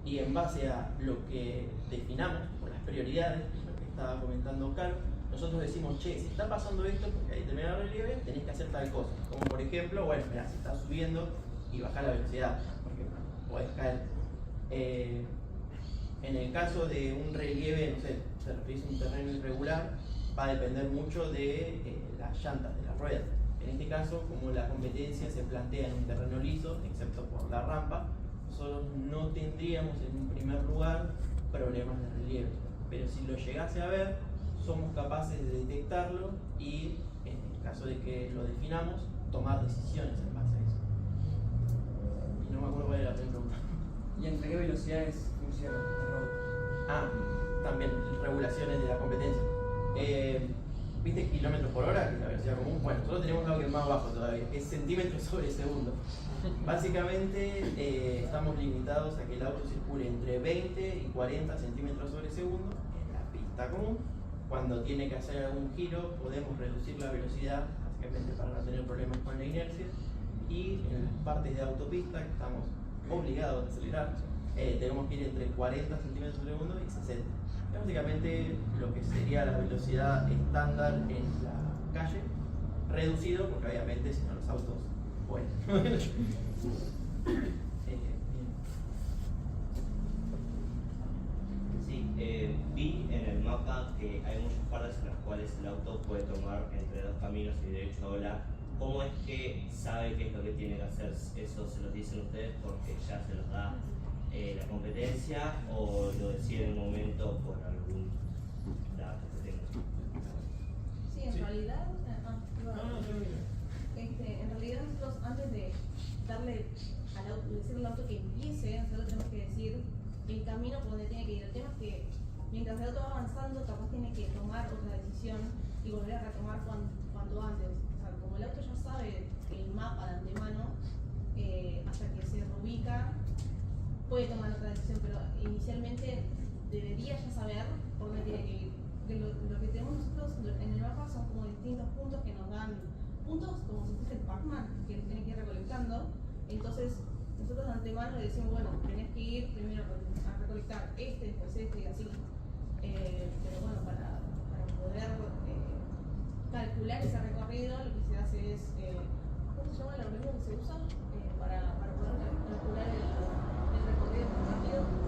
y en base a lo que definamos por las prioridades, lo que estaba comentando Caro, nosotros decimos, che, si está pasando esto, porque hay determinado relieve, tenés que hacer tal cosa. Como por ejemplo, bueno, mirá, si está subiendo y baja la velocidad, porque podés caer. En el caso de un relieve, no sé, se refiere a un terreno irregular, va a depender mucho de las llantas, de las ruedas. En este caso, como la competencia se plantea en un terreno liso, excepto por la rampa, nosotros no tendríamos en un primer lugar problemas de relieve. Pero si lo llegase a ver, somos capaces de detectarlo y, en el caso de que lo definamos, tomar decisiones en base a eso. Y no me acuerdo cuál era la primera pregunta. ¿Y entre qué velocidades funciona el robot? También regulaciones de la competencia. ¿Viste kilómetros por hora, que es la velocidad común? Bueno, nosotros tenemos algo que es más bajo todavía, que es centímetros sobre segundo. Básicamente estamos limitados a que el auto circule entre 20 y 40 centímetros sobre segundo en la pista común. Cuando tiene que hacer algún giro podemos reducir la velocidad, básicamente para no tener problemas con la inercia. Y en las partes de autopista, que estamos obligados a acelerar, tenemos que ir entre 40 centímetros por segundo y 60. Es básicamente lo que sería la velocidad estándar en la calle, reducido porque obviamente si no los autos vuelan. Sí, vi en el mapa que hay muchas partes en las cuales el auto puede tomar entre dos caminos y derecho o la. ¿Cómo es que sabe qué es lo que tiene que hacer? ¿Eso se lo dicen ustedes porque ya se los da la competencia o lo deciden en un momento por algún dato que tengan? Sí, en realidad, en realidad nosotros antes de darle al auto, decirle al auto que empiece, nosotros tenemos que decir el camino por donde tiene que ir. El tema es que mientras el auto va avanzando, capaz tiene que tomar otra decisión y volver a retomar cuando antes. O sea, como el auto ya sabe el mapa de antemano, hasta que se reubica, puede tomar otra decisión, pero inicialmente debería ya saber por dónde tiene que ir. Lo que tenemos nosotros en el mapa son como distintos puntos que nos dan puntos como si fuese el Pac-Man, que tienen que ir recolectando. Entonces, nosotros de antemano le decimos, bueno, tenés que ir primero a recolectar después y así. Pero bueno, para poder calcular ese recorrido, lo que se hace es, ¿cómo se llama el algoritmo que se usa? Para poder calcular el recorrido más rápido.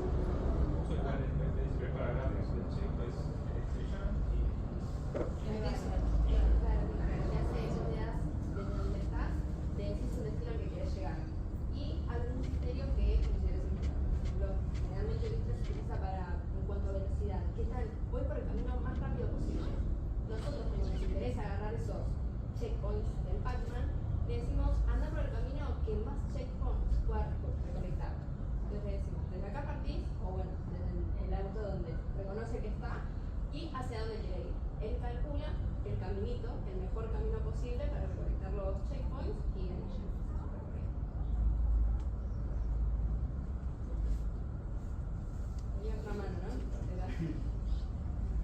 Checkpoints del Pac-Man, le decimos anda por el camino que más checkpoints pueda recolectar. Entonces le decimos, desde acá partís, o bueno, desde el auto donde reconoce que está, y hacia dónde quiere ir. Él calcula el caminito, el mejor camino posible para recolectar los checkpoints y en ello empieza su recorrido. Tenía otra mano, ¿no?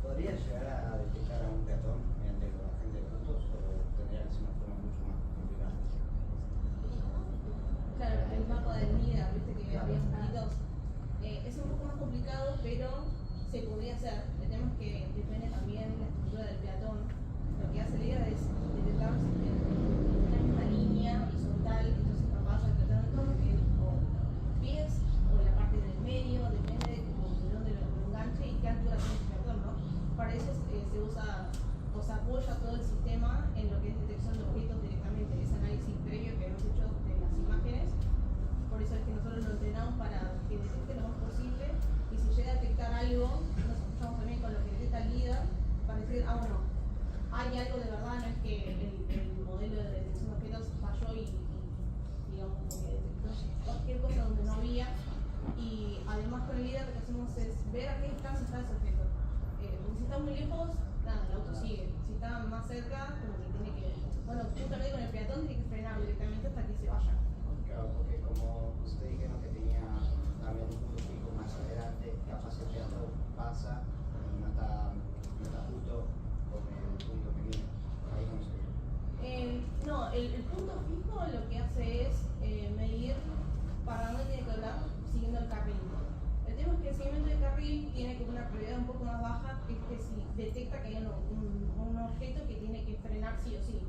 ¿Podría llegar a detectar a un peatón mediante el agente de puntos o tendría que ser una forma mucho más complicada? Claro, el mapa del NIDA, viste que había puntitos. Es un poco más complicado, pero se podría hacer. El tema es que depende también de la estructura del peatón. Lo que hace el NIDA es detectar si tienen una misma línea horizontal, entonces capaz de detectar o los pies o la parte del medio, depende de dónde lo enganche y qué altura tiene el peatón, ¿no? Para eso se usa o se apoya todo el sistema en lo que es detección de objetos directamente, ese análisis previo que hemos hecho de las imágenes. Por eso es que nosotros lo entrenamos para que detecte lo más posible, y si llega a detectar algo, nos apoyamos también con lo que detecta el LIDAR para decir, bueno, hay algo de verdad, no es que el modelo de detección de objetos falló y digamos como que detectó cualquier cosa donde no había. Y además con el LIDAR lo que hacemos es ver a qué distancia está ese objeto. Porque si está muy lejos, nada, el auto sigue. Si está más cerca, como que tiene que, bueno, justamente con el peatón tiene que frenar directamente hasta que se vaya. Claro, porque como usted dijeron que tenía también un punto fijo más adelante, capaz el peatón pasa y no está justo con el punto que viene. Ahí no se ve. No, el punto fijo lo que hace es medir para dónde tiene que hablar siguiendo el carril. El tema es que el seguimiento de carril tiene como una prioridad un poco más baja, que es que si detecta que hay un objeto que tiene que frenar sí o sí.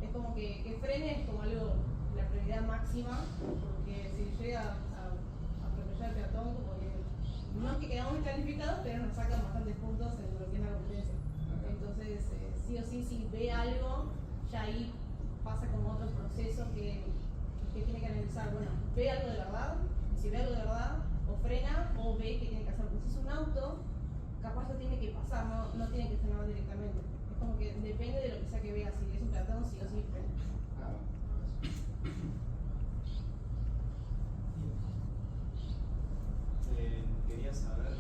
Es como que frene es como algo, la prioridad máxima, porque si llega a atropellar el peatón, como que no es que quedamos descalificados, pero nos sacan bastantes puntos en lo que es la competencia. Entonces, sí o sí, si ve algo, ya ahí pasa como otro proceso que tiene que analizar. Bueno, ve algo de verdad, y si ve algo de verdad, o frena o ve que tiene que hacer. Porque si es un auto, capaz lo tiene que pasar, no tiene que frenar directamente. Es como que depende de lo que sea que vea, si es un peatón, sí o sí frena. Quería saber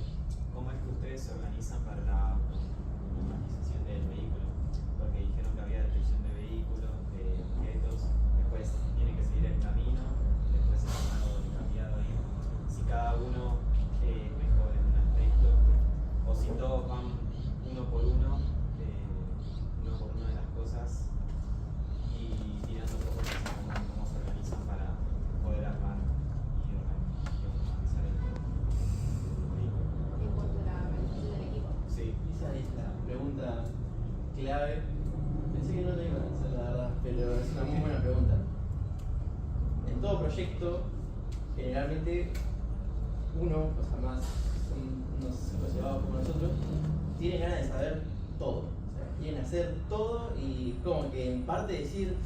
cómo es que ustedes se organizan para la humanización del vehículo, porque dijeron que había detección de vehículos, de objetos, después tiene que seguir el camino, después el armado de cambiado ahí. Si cada uno es mejor en un aspecto, o si todos van uno por uno de las cosas, y tirando un poco más cómo se organizan para poder armar y organizar el vehículo. En cuanto a la organización del equipo. Sí. Esa es la pregunta clave. Pensé que no la iban a hacer, la verdad, pero es una muy buena pregunta. En todo proyecto, generalmente, uno, o sea, más unos llevados como nosotros, tienen ganas de saber todo. O sea, quieren hacer todo y como que en parte decir,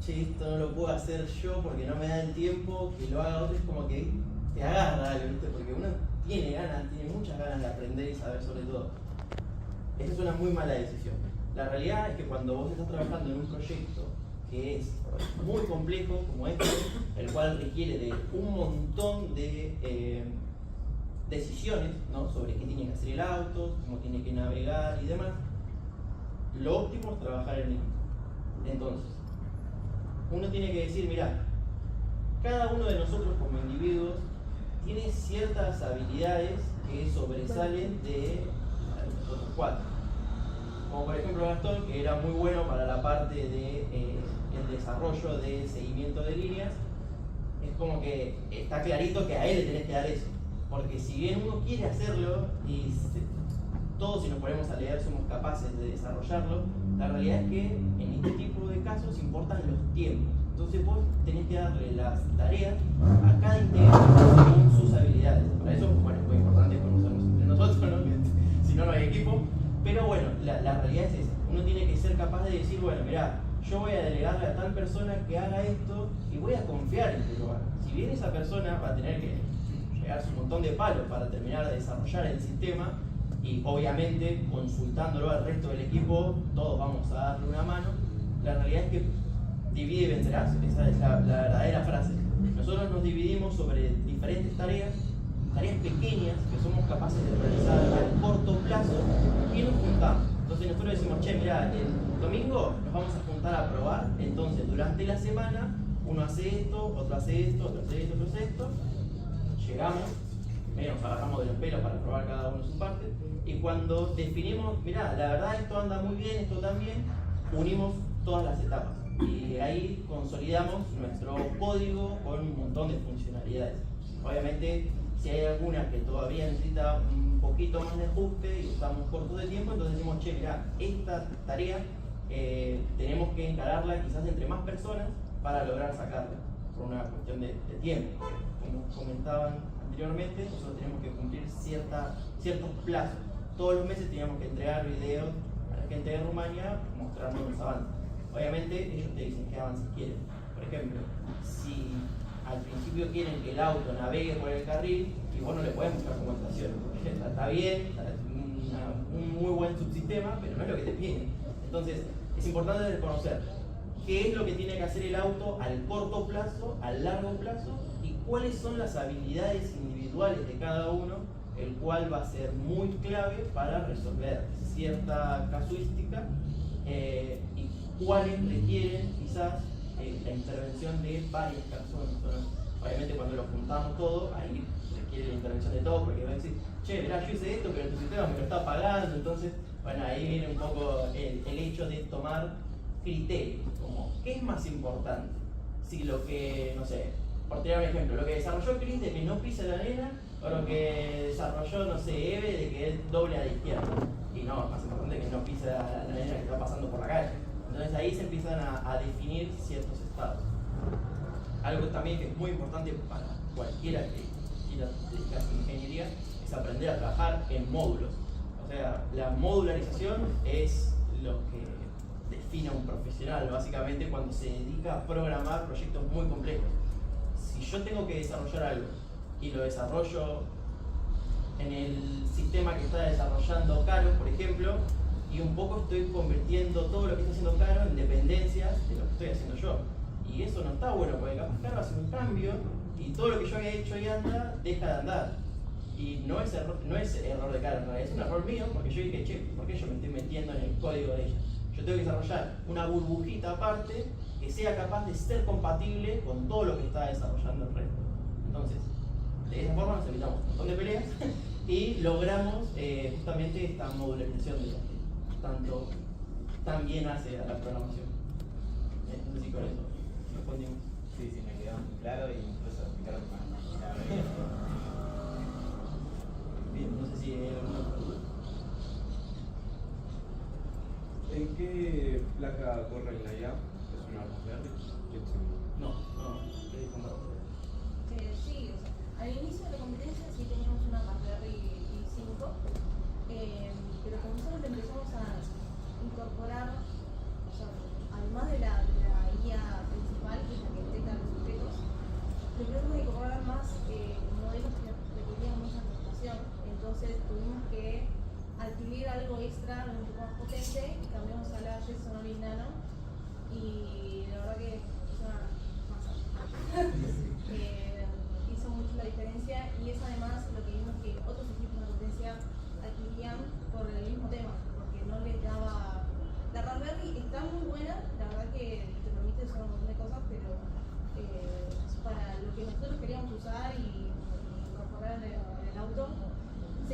che, esto no lo puedo hacer yo porque no me da el tiempo, que lo haga otro, es como que te agarra algo, ¿viste? Porque uno tiene muchas ganas de aprender y saber sobre todo. Esa es una muy mala decisión. La realidad es que cuando vos estás trabajando en un proyecto que es muy complejo como este, el cual requiere de un montón de decisiones, ¿no?, sobre qué tiene que hacer el auto, cómo tiene que navegar y demás, lo óptimo es trabajar en equipo. Entonces, uno tiene que decir, mira, cada uno de nosotros como individuos tiene ciertas habilidades que sobresalen de los otros 4. Como por ejemplo Gastón, que era muy bueno para la parte de el desarrollo del seguimiento de líneas. Es como que está clarito que a él le tenés que dar eso. Porque si bien uno quiere hacerlo y todos, si nos ponemos a leer, somos capaces de desarrollarlo, la realidad es que en este tipo de casos importan los tiempos. Entonces vos tenés que darle las tareas a cada integrante según sus habilidades. Para eso, bueno, es muy importante conocernos entre nosotros, ¿no? Si no, no hay equipo. Pero bueno, la realidad es esa. Uno tiene que ser capaz de decir, bueno, mirá, yo voy a delegarle a tal persona que haga esto y voy a confiar en que lo haga. Si bien esa persona va a tener que llegarse un montón de palos para terminar de desarrollar el sistema, y obviamente consultándolo al resto del equipo, todos vamos a darle una mano, la realidad es que divide y vencerás. Esa es la verdadera frase. Nosotros nos dividimos sobre diferentes tareas pequeñas que somos capaces de realizar a corto plazo y nos juntamos. Entonces nosotros decimos, che, mirá, el domingo nos vamos a juntar a probar, entonces durante la semana uno hace esto, otro hace esto, otro hace esto, otro hace esto, llegamos, nos agarramos de los pelos para probar cada uno su parte, y cuando definimos, mirá, la verdad esto anda muy bien, esto también, unimos todas las etapas y ahí consolidamos nuestro código con un montón de funcionalidades. Obviamente, si hay alguna que todavía necesita un poquito más de ajuste y estamos cortos de tiempo, entonces decimos, che, mirá, esta tarea tenemos que encararla quizás entre más personas para lograr sacarla, por una cuestión de tiempo. Como comentaban anteriormente, nosotros tenemos que cumplir ciertos plazos. Todos los meses teníamos que entregar videos a la gente de Rumania mostrando los avances. Obviamente ellos te dicen qué avances quieren. Por ejemplo, si al principio quieren que el auto navegue por el carril y vos no le podés mostrar cómo estaciona. Está bien, un muy buen subsistema, pero no es lo que te piden. Entonces, es importante reconocer qué es lo que tiene que hacer el auto al corto plazo, al largo plazo, y cuáles son las habilidades individuales de cada uno, el cual va a ser muy clave para resolver cierta casuística y cuáles requieren quizás la intervención de varias personas. Obviamente cuando lo juntamos todo, ahí requiere la intervención de todos, porque va a decir, che, mirá, yo hice esto, pero tu sistema me lo está pagando. Entonces, bueno, ahí viene un poco el hecho de tomar criterios, como ¿qué es más importante? Si lo que, no sé, por tirar un ejemplo, lo que desarrolló Chris de que no pise la arena, o lo que desarrolló, no sé, Eve de que él doble a la izquierda. Y no, más importante que no pise la arena que está pasando por la calle. Entonces ahí se empiezan a definir ciertos estados. Algo también que es muy importante para cualquiera que quiera dedicarse a ingeniería es aprender a trabajar en módulos. O sea, la modularización es lo que define a un profesional, básicamente, cuando se dedica a programar proyectos muy complejos. Si yo tengo que desarrollar algo y lo desarrollo en el sistema que está desarrollando Caro, por ejemplo, y un poco estoy convirtiendo todo lo que está haciendo Caro en dependencias de lo que estoy haciendo yo. Y eso no está bueno, porque capaz Caro hace un cambio y todo lo que yo había hecho y anda, deja de andar. Y no es error de Caro, no, es un error mío, porque yo dije, che, ¿por qué yo me estoy metiendo en el código de ella? Yo tengo que desarrollar una burbujita aparte que sea capaz de ser compatible con todo lo que está desarrollando el resto. Entonces, de esa forma nos evitamos un montón de peleas y logramos justamente esta modularización de la que tanto también hace a la programación. No sé si con eso respondimos. Sí, me quedó muy claro y incluso explicaron más. Bien, no sé si hay alguna pregunta. ¿En qué placa corre la IA? ¿Es una Raspberry? No. Sí, o sea, al inicio de la competencia sí teníamos una Raspberry Pi 5, pero como nosotros le empezamos a incorporar, o sea, además de la guía principal, que es la que detecta los objetos, le empezamos a incorporar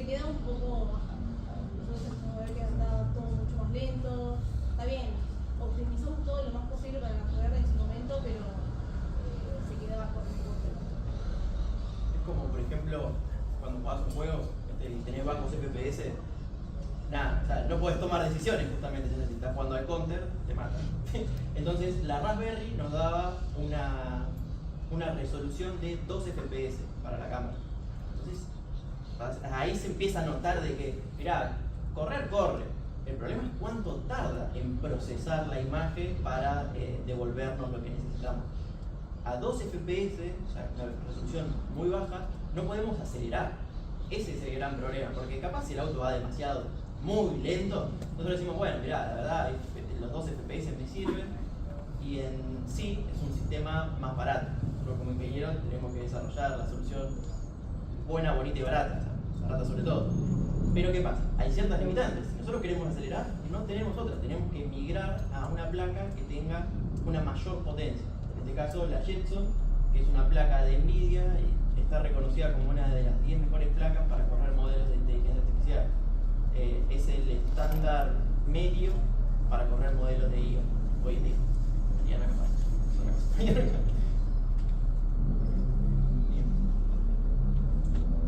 queda un poco baja. Nosotros como ver que andaba todo mucho más lento. Está bien, optimizamos todo lo más posible para mejorar en su momento, pero se quedaba corto. Es como, por ejemplo, cuando jugás un juego y tenés bajos FPS, nada, o sea, no puedes tomar decisiones justamente. Si estás jugando al counter, te matan. Entonces, la Raspberry nos daba una resolución de 2 FPS para la cámara. Entonces, ahí se empieza a notar de que, mirá, corre. El problema es cuánto tarda en procesar la imagen para devolvernos lo que necesitamos. A 2 FPS, o sea, una resolución muy baja, no podemos acelerar. Ese es el gran problema, porque capaz si el auto va demasiado, muy lento, nosotros decimos, bueno, mirá, la verdad, los 2 FPS me sirven, y en sí es un sistema más barato. Nosotros como ingenieros tenemos que desarrollar la solución buena, bonita y barata, o sea, barata sobre todo. Pero ¿qué pasa? Hay ciertas limitantes. Si nosotros queremos acelerar, no tenemos otra. Tenemos que migrar a una placa que tenga una mayor potencia. En este caso, la Jetson, que es una placa de NVIDIA, y está reconocida como una de las 10 mejores placas para correr modelos de inteligencia artificial. Es el estándar medio para correr modelos de IA hoy en día. Ya no es capaz.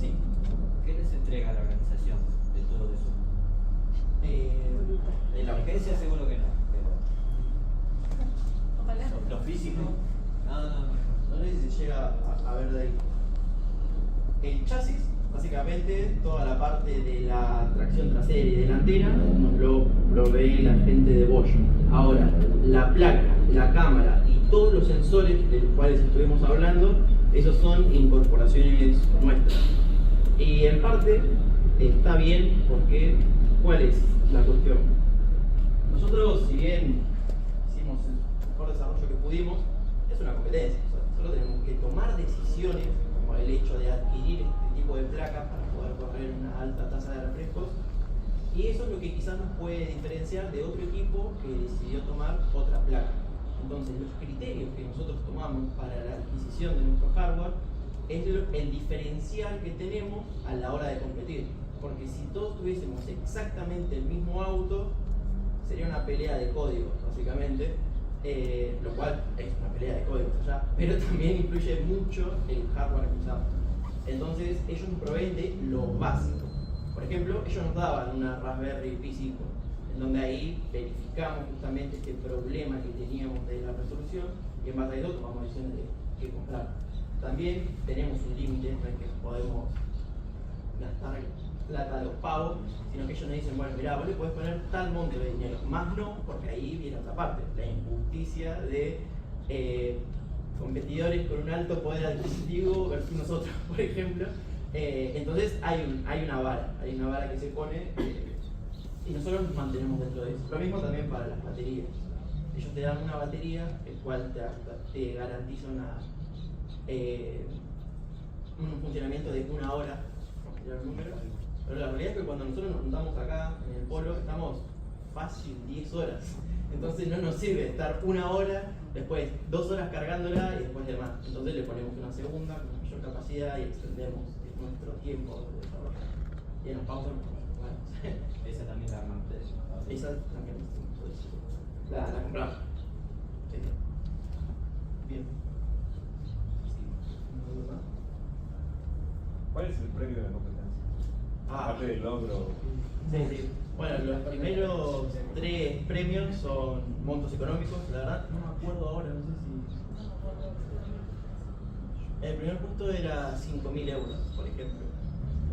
Sí. ¿Qué les entrega la organización de todo eso? De la urgencia seguro que no, pero... Ojalá. Lo físico. No. No sé si se llega a ver de ahí. El chasis, básicamente, toda la parte de la tracción trasera y delantera nos lo provee la gente de Bosch. Ahora, la placa, la cámara y todos los sensores de los cuales estuvimos hablando, esos son incorporaciones nuestras. Y en parte está bien porque, ¿cuál es la cuestión? Nosotros, si bien hicimos el mejor desarrollo que pudimos, es una competencia. O sea, nosotros tenemos que tomar decisiones, como el hecho de adquirir este tipo de placas para poder correr una alta tasa de refrescos, y eso es lo que quizás nos puede diferenciar de otro equipo que decidió tomar otra placa. Entonces, los criterios que nosotros tomamos para la adquisición de nuestro hardware es el diferencial que tenemos a la hora de competir. Porque si todos tuviésemos exactamente el mismo auto, sería una pelea de códigos, básicamente, lo cual es una pelea de códigos allá, pero también influye mucho el hardware que usamos. Entonces, ellos nos proveen de lo básico. Por ejemplo, ellos nos daban una Raspberry Pi 5, en donde ahí verificamos justamente este problema que teníamos de la resolución, y en base a eso tomamos decisiones de qué comprar. También tenemos un límite, no es que podemos gastar plata a los pavos, sino que ellos nos dicen, bueno, mirá, vos le podés poner tal monto de dinero, más no, porque ahí viene otra parte, la injusticia de competidores con un alto poder adquisitivo versus nosotros, por ejemplo. Entonces hay una vara que se pone, y nosotros nos mantenemos dentro de eso. Lo mismo también para las baterías. Ellos te dan una batería, el cual te garantiza un funcionamiento de 1 hora, vamos a tirar el número. Pero la realidad es que cuando nosotros nos juntamos acá en el polo, estamos fácil 10 horas. Entonces no nos sirve estar 1 hora, después 2 horas cargándola y después demás. Entonces le ponemos una segunda con mayor capacidad y extendemos nuestro tiempo de desarrollo. Y nos pausa bueno. Esa también la arman ustedes. Esa también la compramos. Sí. Bien. ¿Cuál es el premio de la competencia? Aparte del logro. Sí. Bueno, los primeros 3 premios son montos económicos, la verdad no me acuerdo ahora, no sé si... El primer puesto era 5.000 euros, por ejemplo.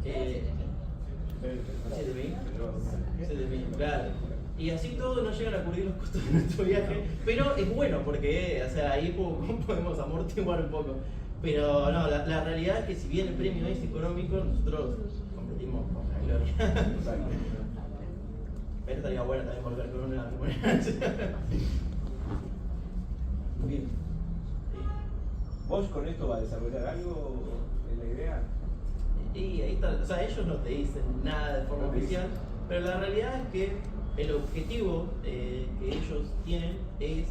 7.000, claro. Y así todo no llegan a cubrir los costos de nuestro viaje, pero es bueno porque, o sea, ahí podemos amortiguar un poco. Pero no, la realidad es que si bien el premio es económico, nosotros competimos con la gloria. Pero estaría bueno también volver con una remuneración. Bien. ¿Vos con esto vas a desarrollar algo en la idea? Y ahí está, o sea, ellos no te dicen nada de forma oficial, pero la realidad es que el objetivo que ellos tienen es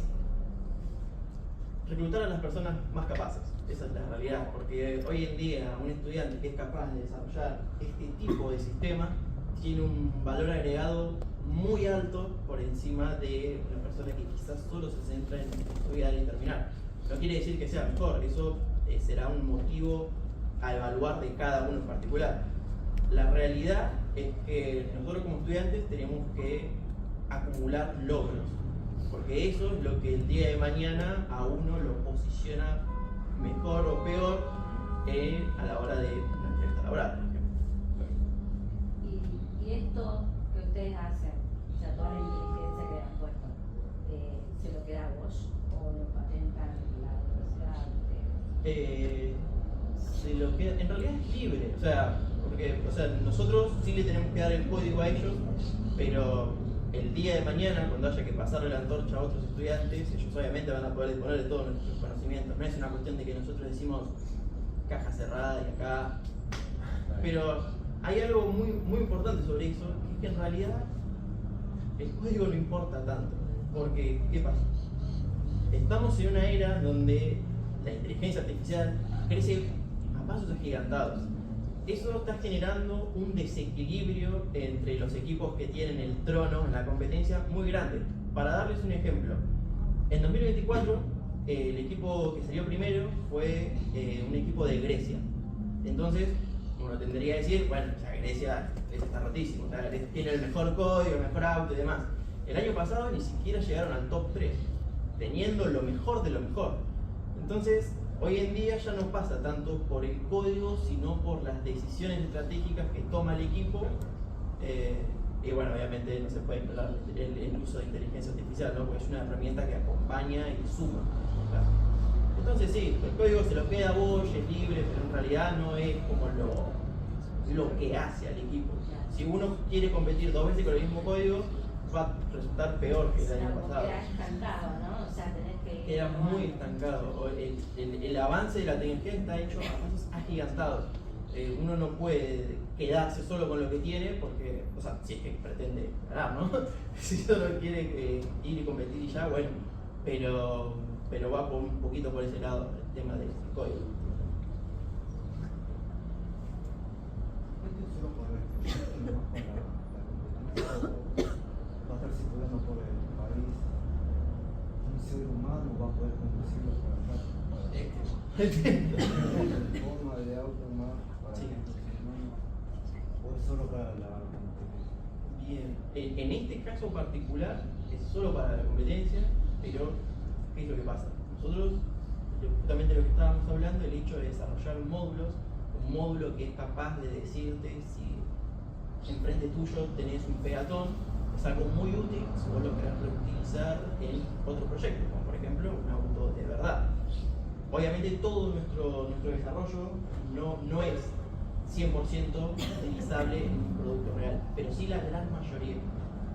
reclutar a las personas más capaces. Esa es la realidad, porque hoy en día un estudiante que es capaz de desarrollar este tipo de sistema tiene un valor agregado muy alto por encima de una persona que quizás solo se centra en estudiar y terminar. No quiere decir que sea mejor, eso será un motivo a evaluar de cada uno en particular. La realidad es que nosotros como estudiantes tenemos que acumular logros, porque eso es lo que el día de mañana a uno lo posiciona mejor o peor a la hora de una entrevista laboral. Y esto que ustedes hacen, o sea, toda la inteligencia que han puesto, ¿se lo queda a Bosch o lo patentan la universidad? Se lo queda, en realidad es libre, o sea, porque nosotros sí le tenemos que dar el código a ellos, pero el día de mañana, cuando haya que pasarle la antorcha a otros estudiantes, ellos obviamente van a poder disponer de todos nuestros conocimientos. No es una cuestión de que nosotros decimos caja cerrada y acá. Pero hay algo muy, muy importante sobre eso, que es que en realidad el código no importa tanto. Porque, ¿qué pasa? Estamos en una era donde la inteligencia artificial crece a pasos agigantados. Eso está generando un desequilibrio entre los equipos que tienen el trono en la competencia muy grande. Para darles un ejemplo, en 2024 el equipo que salió primero fue un equipo de Grecia. Entonces uno tendría que decir, bueno, o sea, Grecia está rotísimo, o sea, tiene el mejor código, el mejor auto y demás. El año pasado ni siquiera llegaron al top 3, teniendo lo mejor de lo mejor. Entonces, hoy en día ya no pasa tanto por el código, sino por las decisiones estratégicas que toma el equipo. Y bueno, obviamente no se puede ignorar el uso de inteligencia artificial, ¿no? Porque es una herramienta que acompaña y suma. ¿Verdad? Entonces sí, el código se lo queda a Bosch, es libre, pero en realidad no es como lo que hace al equipo. Si uno quiere competir 2 veces con el mismo código, va a resultar peor que el año pasado. Queda estancado, ¿no? O sea, tenés que... Queda muy estancado. El avance de la tecnología está hecho a pasos agigantados. Uno no puede quedarse solo con lo que tiene porque, o sea, si es que pretende ganar, ¿no? Si solo quiere ir y competir y ya, bueno, pero va un poquito por ese lado el tema del código. Va a estar circulando por el país, un ser humano va a poder conducirlo por acá. Forma de auto más para el ser humano, o es solo para la competencia. Bien, en este caso particular es solo para la competencia, pero ¿qué es lo que pasa? Nosotros, justamente lo que estábamos hablando, el hecho de desarrollar módulos, un módulo que es capaz de decirte si enfrente tuyo tenés un peatón, es algo muy útil si vos lo querés reutilizar en otro proyecto, como por ejemplo un auto de verdad. Obviamente todo nuestro desarrollo no es 100% utilizable en un producto real, pero sí la gran mayoría.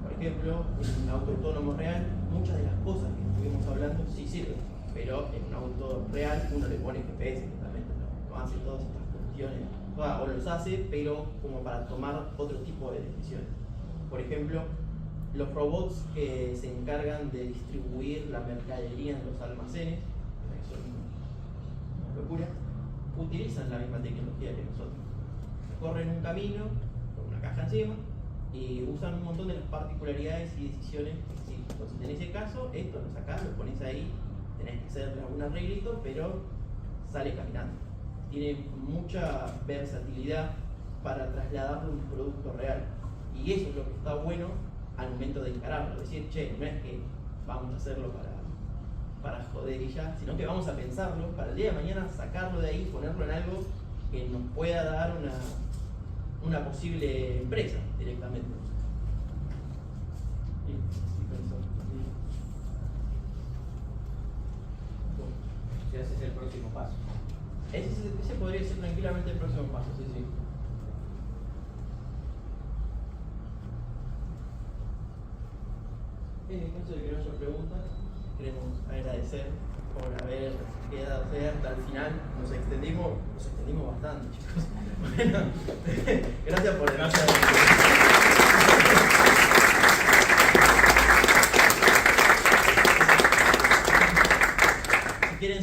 Por ejemplo, en un auto autónomo real, muchas de las cosas que estuvimos hablando sí sirven, pero en un auto real uno le pone GPS, que realmente no hace todas estas cuestiones, o los hace, pero como para tomar otro tipo de decisiones. Por ejemplo, los robots que se encargan de distribuir la mercadería en los almacenes, que son una locura, utilizan la misma tecnología que nosotros. Corren un camino con una caja encima y usan un montón de las particularidades y decisiones que existen. Entonces, en ese caso, esto lo sacás, lo pones ahí, tenés que hacerle algún arreglito, pero sale caminando. Tiene mucha versatilidad para trasladarlo a un producto real. Y eso es lo que está bueno al momento de encararlo. Decir, che, no es que vamos a hacerlo para joder y ya, sino que vamos a pensarlo para el día de mañana sacarlo de ahí, ponerlo en algo que nos pueda dar una posible empresa directamente. Ese es el próximo paso. Ese podría ser tranquilamente el próximo paso, sí, sí. En caso de que no haya preguntas, queremos agradecer por haber quedado hasta el final. Nos extendimos bastante, chicos. Bueno, gracias por el